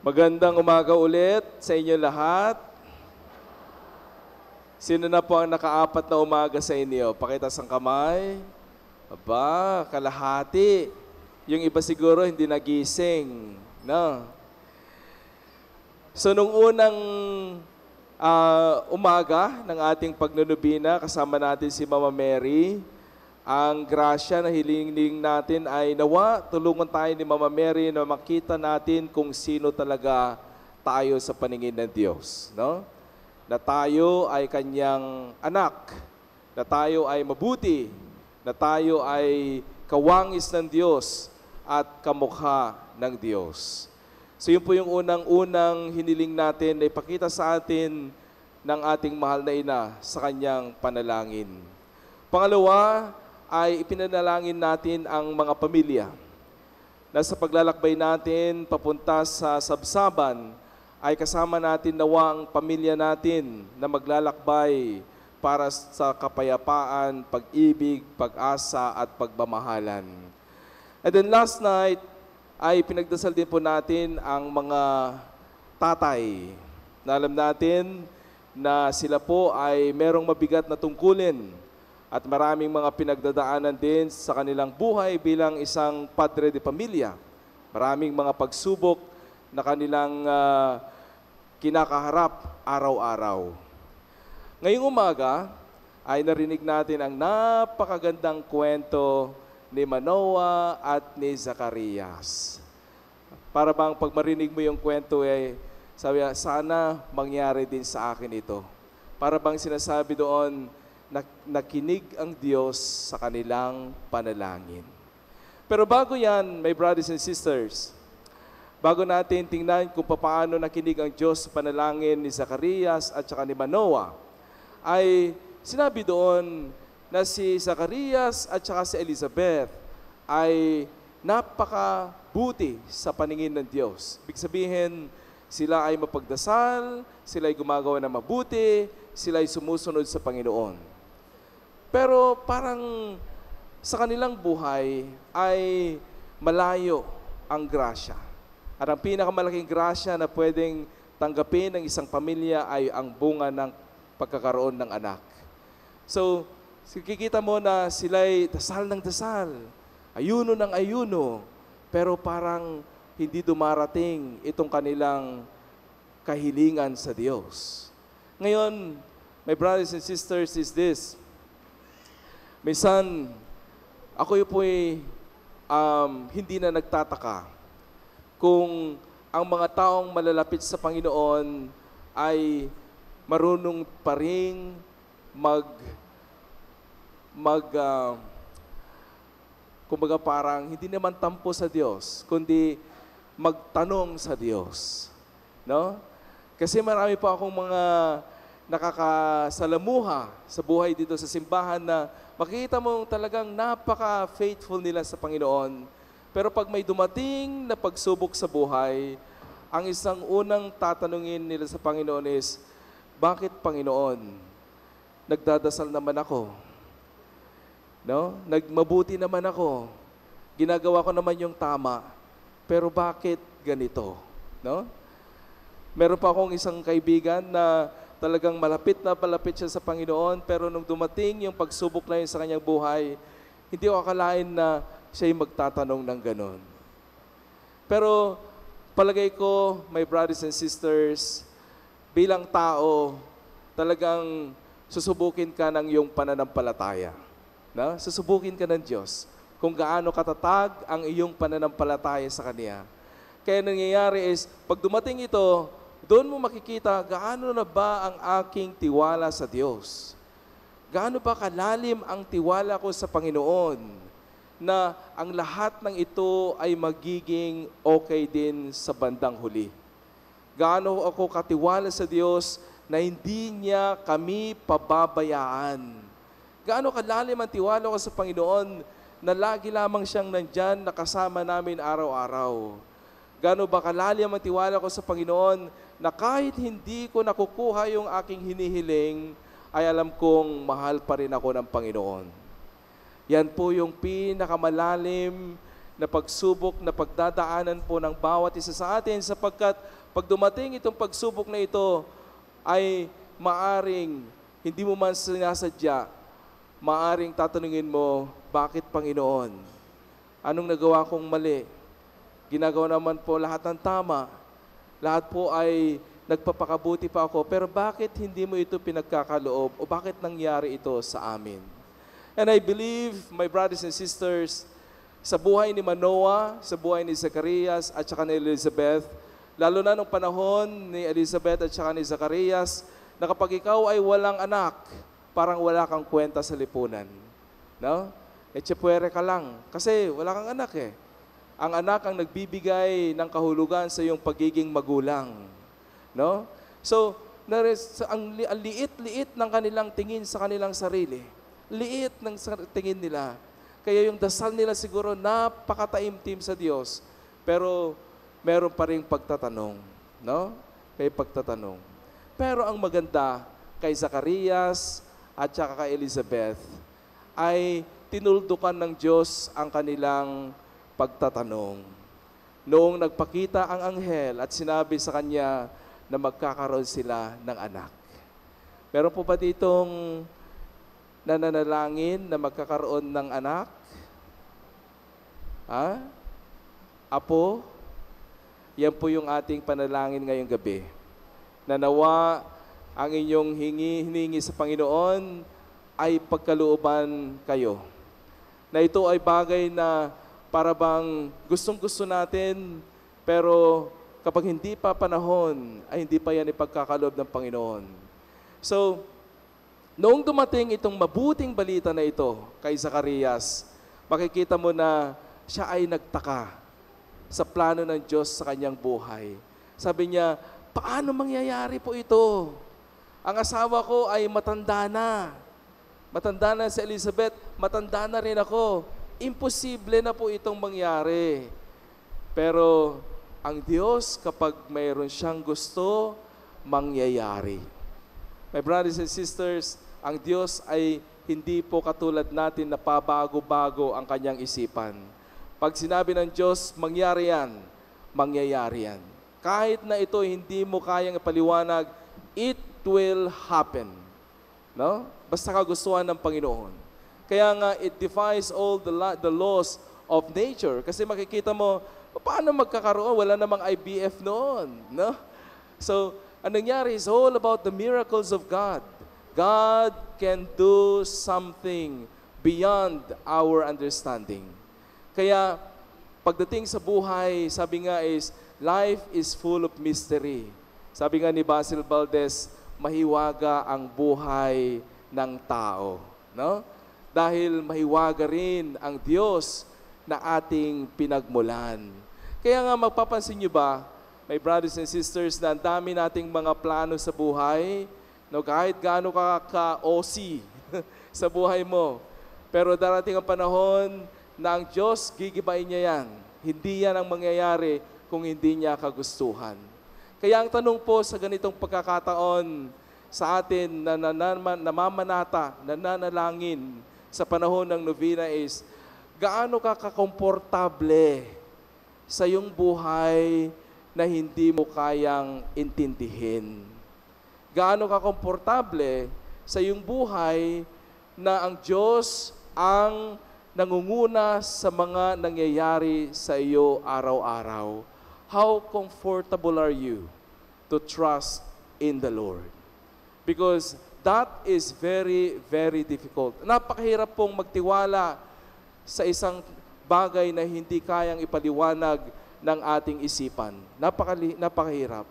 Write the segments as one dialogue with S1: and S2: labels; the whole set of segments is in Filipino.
S1: Magandang umaga ulit sa inyo lahat. Sino na po ang nakaapat na umaga sa inyo? Pakitaas ang kamay. Aba, kalahati. Yung iba siguro hindi nagising. No? So, nung unang umaga ng ating pagnunubina, kasama natin si Mama Mary. Ang grasya na hiling natin ay nawa, tulungan tayo ni Mama Mary na makita natin kung sino talaga tayo sa paningin ng Diyos. No? Na tayo ay kanyang anak, na tayo ay mabuti, na tayo ay kawangis ng Diyos at kamukha ng Diyos. So yun po yung unang-unang hiniling natin na ipakita sa atin ng ating mahal na ina sa kanyang panalangin. Pangalawa, ay ipinanalangin natin ang mga pamilya na sa paglalakbay natin papunta sa sabsaban ay kasama natin nawa ang pamilya natin na maglalakbay para sa kapayapaan, pag-ibig, pag-asa at pagmamahalan. And then last night ay pinagdasal din po natin ang mga tatay na alam natin na sila po ay merong mabigat na tungkulin at maraming mga pinagdadaanan din sa kanilang buhay bilang isang padre de pamilya. Maraming mga pagsubok na kanilang kinakaharap araw-araw. Ngayong umaga ay narinig natin ang napakagandang kwento ni Manoah at ni Zacarias. Para bang pag marinig mo yung kwento sabi, sana mangyari din sa akin ito. Para bang sinasabi doon, nakinig ang Diyos sa kanilang panalangin. Pero bago yan, my brothers and sisters, bago natin tingnan kung paano nakinig ang Diyos sa panalangin ni Zacarias at saka ni Manoah, ay sinabi doon na si Zacarias at saka si Elizabeth ay napakabuti sa paningin ng Diyos. Ibig sabihin, sila ay mapagdasal, sila ay gumagawa ng mabuti, sila ay sumusunod sa Panginoon. Pero parang sa kanilang buhay ay malayo ang grasya. At ang pinakamalaking grasya na pwedeng tanggapin ng isang pamilya ay ang bunga ng pagkakaroon ng anak. So, kikita mo na sila'y dasal ng dasal, ayuno ng ayuno, pero parang hindi dumarating itong kanilang kahilingan sa Diyos. Ngayon, my brothers and sisters, is this. Minsan, ako po'y hindi na nagtataka kung ang mga taong malalapit sa Panginoon ay marunong pa rin kumbaga parang hindi naman tampo sa Diyos, kundi magtanong sa Diyos. No? Kasi marami pa akong mga nakakasalamuha sa buhay dito sa simbahan na makikita mo talagang napaka-faithful nila sa Panginoon. Pero pag may dumating na pagsubok sa buhay, ang isang unang tatanungin nila sa Panginoon is, bakit Panginoon? Nagdadasal naman ako. No? Nagmabuti naman ako. Ginagawa ko naman yung tama. Pero bakit ganito? No? Meron pa akong isang kaibigan na talagang malapit siya sa Panginoon, pero nung dumating yung pagsubok na yun sa kanyang buhay, hindi ko akalain na siya yung magtatanong ng ganon. Pero palagay ko, my brothers and sisters, bilang tao, talagang susubukin ka ng iyong pananampalataya. No? Susubukin ka ng Diyos kung gaano katatag ang iyong pananampalataya sa Kanya. Kaya nangyayari is, pag dumating ito, doon mo makikita gaano na ba ang aking tiwala sa Diyos. Gaano ba kalalim ang tiwala ko sa Panginoon na ang lahat ng ito ay magiging okay din sa bandang huli. Gaano ako katiwala sa Diyos na hindi niya kami pababayaan. Gaano kalalim ang tiwala ko sa Panginoon na lagi lamang siyang nandyan nakasama namin araw-araw. Gaano ba kalalim ang tiwala ko sa Panginoon na kahit hindi ko nakukuha yung aking hinihiling, ay alam kong mahal pa rin ako ng Panginoon. Yan po yung pinakamalalim na pagsubok na pagdadaanan po ng bawat isa sa atin sapagkat pag dumating itong pagsubok na ito ay maaring hindi mo man sinasadya, maaring tatanungin mo, bakit Panginoon? Anong nagawa kong mali? Ginagawa naman po lahat ng tama. Lahat po ay nagpapakabuti pa ako, pero bakit hindi mo ito pinagkakaloob o bakit nangyari ito sa amin? And I believe, my brothers and sisters, sa buhay ni Manoah, sa buhay ni Zacarias at saka ni Elizabeth, lalo na nung panahon ni Elizabeth at saka ni Zacarias, na kapag ikaw ay walang anak, parang wala kang kwenta sa lipunan. No? Etchepuere ka lang. Kasi wala kang anak eh. Ang anak ang nagbibigay ng kahulugan sa iyong pagiging magulang. No? So, ang liit-liit ng kanilang tingin sa kanilang sarili. Liit ng tingin nila. Kaya yung dasal nila siguro napakataimtim sa Diyos. Pero meron pa rin pagtatanong. No? May pagtatanong. Pero ang maganda kay Zacarias at saka kay Elizabeth ay tinuldukan ng Diyos ang kanilang pagtatanong. Noong nagpakita ang anghel at sinabi sa kanya na magkakaroon sila ng anak. Meron po ba ditong nananalangin na magkakaroon ng anak? Ha? Apo? Yan po yung ating panalangin ngayong gabi. Na nawa ang inyong hiningi sa Panginoon ay pagkalooban kayo. Na ito ay bagay na para bang gustong-gusto natin, pero kapag hindi pa panahon, ay hindi pa yan ipagkakaloob ng Panginoon. So, noong dumating itong mabuting balita na ito kay Zacarias, makikita mo na siya ay nagtaka sa plano ng Diyos sa kanyang buhay. Sabi niya, paano mangyayari po ito? Ang asawa ko ay matanda na. Matanda na si Elizabeth, matanda na rin ako. Imposible na po itong mangyari. Pero ang Diyos, kapag mayroon siyang gusto, mangyayari. My brothers and sisters, ang Diyos ay hindi po katulad natin na pabago-bago ang kanyang isipan. Pag sinabi ng Diyos, mangyari yan, mangyayari yan. Kahit na ito hindi mo kayang ipaliwanag, it will happen. No? Basta kagustuhan ng Panginoon. Kaya nga, it defies all the laws of nature. Kasi makikita mo, paano magkakaroon? Wala namang IVF noon. No? So, ang nangyari is all about the miracles of God. God can do something beyond our understanding. Kaya, pagdating sa buhay, sabi nga is, life is full of mystery. Sabi nga ni Basil Valdez, mahiwaga ang buhay ng tao. No? Dahil mahiwaga rin ang Diyos na ating pinagmulan. Kaya nga magpapansin nyo ba, my brothers and sisters, na ang dami nating mga plano sa buhay, no, kahit gaano ka-OC sa buhay mo. Pero darating ang panahon na ang Diyos, gigibain niya yan. Hindi yan ang mangyayari kung hindi niya kagustuhan. Kaya ang tanong po sa ganitong pagkakataon sa atin na namamanata, nananalangin sa panahon ng novena is, gaano ka kakomportable sa iyong buhay na hindi mo kayang intindihin? Gaano ka komportable sa iyong buhay na ang Diyos ang nangunguna sa mga nangyayari sa iyo araw-araw? How comfortable are you to trust in the Lord? Because that is very, very difficult. Napakahirap pong magtiwala sa isang bagay na hindi kayang ipaliwanag ng ating isipan. Napakahirap.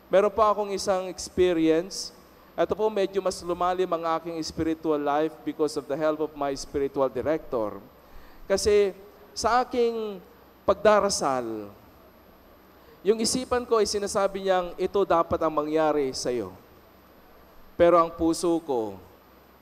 S1: Meron pa akong isang experience. Ito po medyo mas lumalim ang aking spiritual life because of the help of my spiritual director. Kasi sa aking pagdarasal, yung isipan ko ay sinasabi niyang ito dapat ang mangyari sa iyo. Pero ang puso ko,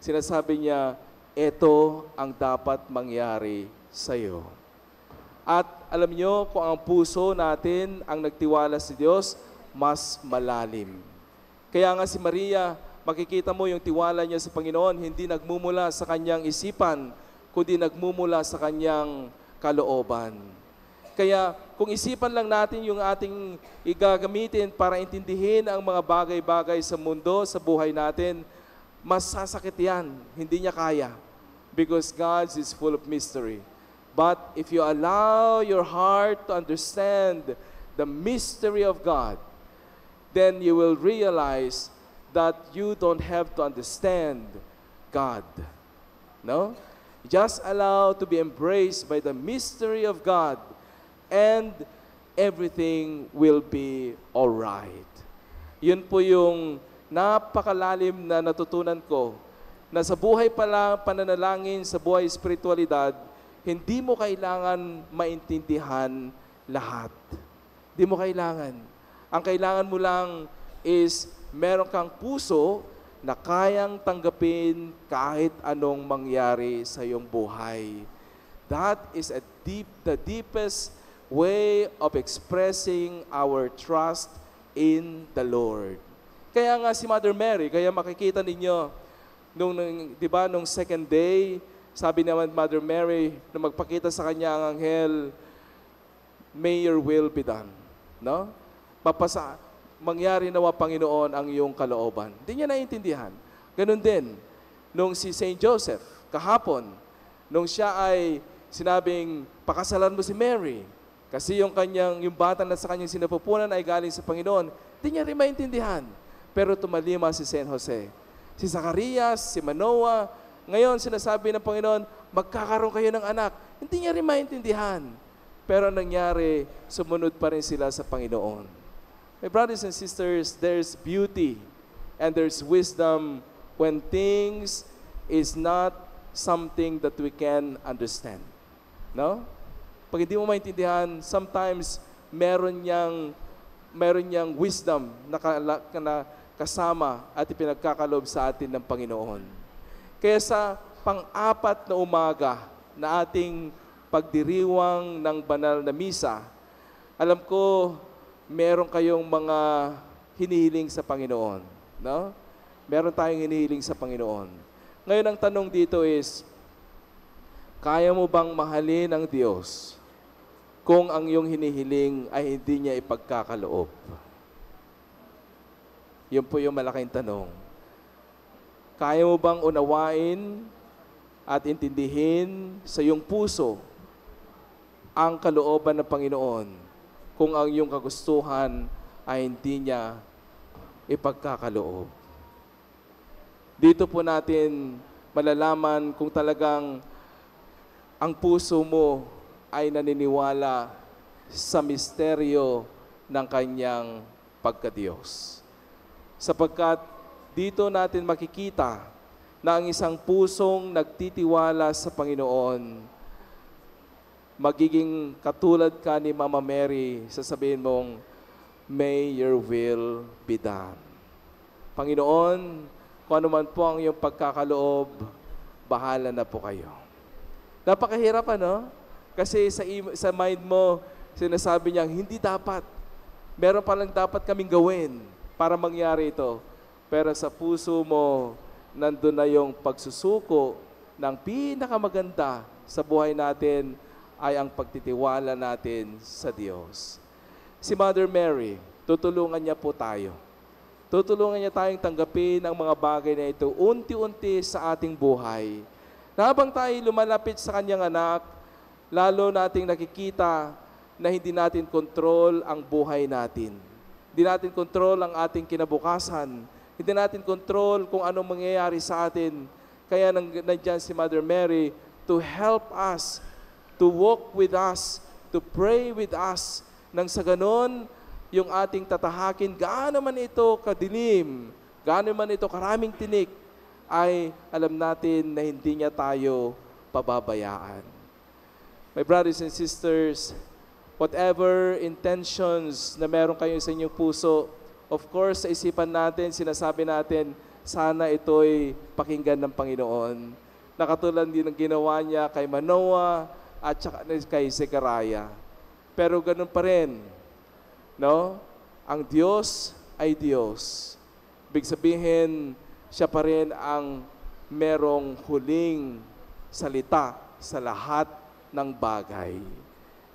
S1: sinasabi niya, ito ang dapat mangyari sa iyo. At alam niyo, kung ang puso natin ang nagtiwala sa Diyos, mas malalim. Kaya nga si Maria, makikita mo yung tiwala niya sa Panginoon, hindi nagmumula sa kanyang isipan, kundi nagmumula sa kanyang kalooban. Kaya kung isipan lang natin yung ating igagamitin para intindihin ang mga bagay-bagay sa mundo, sa buhay natin, mas sasakit yan. Hindi niya kaya. Because God is full of mystery. But if you allow your heart to understand the mystery of God, then you will realize that you don't have to understand God. No? Just allow to be embraced by the mystery of God, and everything will be all right. Yun po yung napakalalim na natutunan ko, na sa buhay pala, pananalangin, sa buhay espiritualidad, hindi mo kailangan maintindihan lahat. Hindi mo kailangan. Ang kailangan mo lang is meron kang puso na kayang tanggapin kahit anong mangyari sa iyong buhay. That is the deepest way of expressing our trust in the Lord. Kaya nga si Mother Mary, kaya makikita ninyo, di ba, nung second day, sabi naman Mother Mary, na magpakita sa kanya ang anghel, may your will be done. No? Mangyari nawa, Panginoon, ang iyong kalooban. Hindi niya naiintindihan. Ganun din, nung si Saint Joseph, kahapon, nung siya ay sinabing, pakasalan mo si Mary, kasi yung bata na sa kanyang sinapupunan ay galing sa Panginoon, hindi niya rin maintindihan. Pero tumalima si Saint Jose. Si Zacarias, si Manoah, ngayon sinasabi ng Panginoon, magkakaroon kayo ng anak. Hindi niya rin maintindihan. Pero nangyari, sumunod pa rin sila sa Panginoon. My brothers and sisters, there's beauty and there's wisdom when things is not something that we can understand. No? Pag hindi mo maintindihan, sometimes meron niyang wisdom na kasama at ipinagkakalob sa atin ng Panginoon. Kaya sa pang-apat na umaga na ating pagdiriwang ng banal na misa, alam ko meron kayong mga hinihiling sa Panginoon. No? Meron tayong hinihiling sa Panginoon. Ngayon ang tanong dito is, kaya mo bang mahalin ang Diyos kung ang iyong hinihiling ay hindi niya ipagkakaloob? Yun po yung malaking tanong. Kaya mo bang unawain at intindihin sa iyong puso ang kalooban ng Panginoon kung ang iyong kagustuhan ay hindi niya ipagkakaloob? Dito po natin malalaman kung talagang ang puso mo ay naniniwala sa misteryo ng kanyang pagkadiyos. Sapagkat dito natin makikita na ang isang pusong nagtitiwala sa Panginoon, magiging katulad ka ni Mama Mary, sasabihin mong, may your will be done. Panginoon, kung ano man po ang iyong pagkakaloob, bahala na po kayo. Napakahirap, ano? Kasi sa mind mo, sinasabi niya, hindi dapat. Meron palang dapat kaming gawin para mangyari ito. Pero sa puso mo, nandun na yung pagsusuko ng pinakamaganda sa buhay natin ay ang pagtitiwala natin sa Diyos. Si Mother Mary, tutulungan niya po tayo. Tutulungan niya tayong tanggapin ang mga bagay na ito unti-unti sa ating buhay. Na habang tayo lumalapit sa kanyang anak, lalo nating nakikita na hindi natin kontrol ang buhay natin. Hindi natin kontrol ang ating kinabukasan. Hindi natin kontrol kung anong mangyayari sa atin. Kaya nandiyan si Mother Mary to help us, to walk with us, to pray with us. Nang sa ganon, yung ating tatahakin, gaano man ito kadilim, gaano man ito karaming tinik, ay alam natin na hindi niya tayo pababayaan. My brothers and sisters, whatever intentions na meron kayo sa inyong puso, of course, sa isipan natin, sinasabi natin, sana ito'y pakinggan ng Panginoon. Nakatulad din ng ginawa niya kay Manoah at saka kay Zechariah. Pero ganun pa rin, no? Ang Diyos ay Diyos. Ibig sabihin, siya pa rin ang merong huling salita sa lahat ng bagay.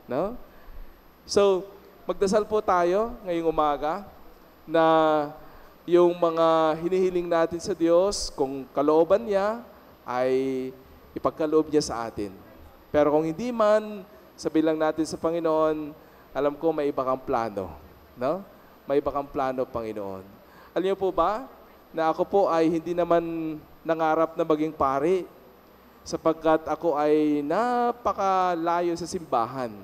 S1: No? So, magdasal po tayo ngayong umaga na yung mga hinihiling natin sa Diyos, kung kalooban niya, ay ipagkaloob niya sa atin. Pero kung hindi man, sabihin lang natin sa Panginoon, alam ko may iba kang plano. No? May iba kang plano, Panginoon. Alam niyo po ba, na ako po ay hindi naman nangarap na maging pari, sapagkat ako ay napakalayo sa simbahan.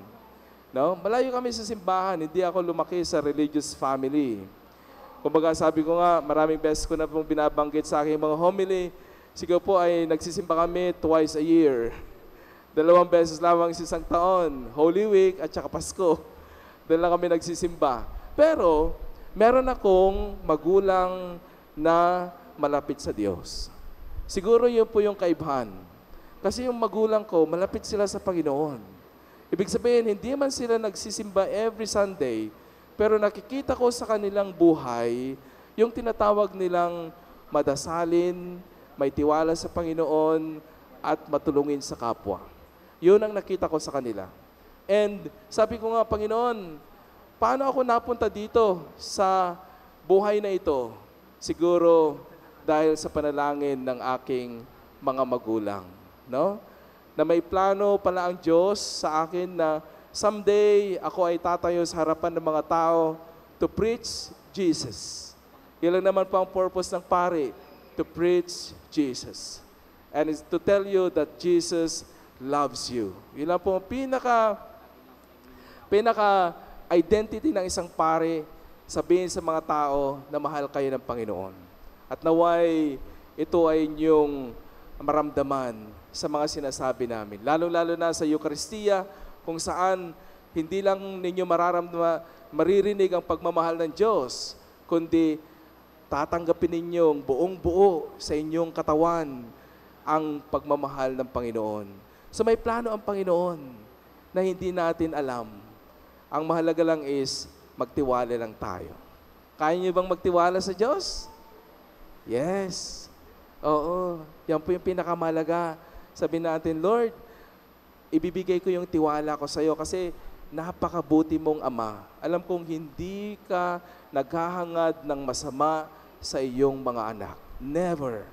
S1: No? Malayo kami sa simbahan, hindi ako lumaki sa religious family. Kumbaga sabi ko nga, maraming beses ko na pong binabanggit sa aking mga homily, siguro po ay nagsisimba kami twice a year. 2 beses lamang sa isang taon, Holy Week at saka Pasko. Doon lang kami nagsisimba. Pero, meron akong magulang na malapit sa Diyos. Siguro yun po yung kaibahan. Kasi yung magulang ko, malapit sila sa Panginoon. Ibig sabihin, hindi man sila nagsisimba every Sunday, pero nakikita ko sa kanilang buhay, yung tinatawag nilang madasalin, may tiwala sa Panginoon, at matulungin sa kapwa. Yun ang nakita ko sa kanila. And sabi ko nga, Panginoon, paano ako napunta dito sa buhay na ito? Siguro dahil sa panalangin ng aking mga magulang. No? Na may plano pala ang Diyos sa akin na someday ako ay tatayo sa harapan ng mga tao to preach Jesus. Yan lang naman po ang purpose ng pari, to preach Jesus. And it's to tell you that Jesus loves you. Yun lang po ang pinaka-identity ng isang pari, sabihin sa mga tao na mahal kayo ng Panginoon. At naway ito ay inyong maramdaman sa mga sinasabi namin. Lalo-lalo na sa Eucharistia, kung saan hindi lang ninyo maririnig ang pagmamahal ng Diyos, kundi tatanggapin ninyong buong buo sa inyong katawan ang pagmamahal ng Panginoon. So may plano ang Panginoon na hindi natin alam. Ang mahalaga lang is magtiwala lang tayo. Kaya niyo bang magtiwala sa Diyos? Yes. Oo. Yan po yung pinakamahalaga. Sabihin natin, Lord, ibibigay ko yung tiwala ko sa iyo kasi napakabuti mong Ama. Alam kong hindi ka naghahangad ng masama sa iyong mga anak. Never.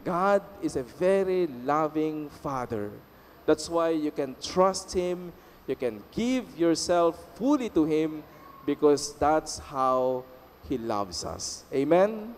S1: God is a very loving Father. That's why you can trust Him, you can give yourself fully to Him because that's how He loves us. Amen?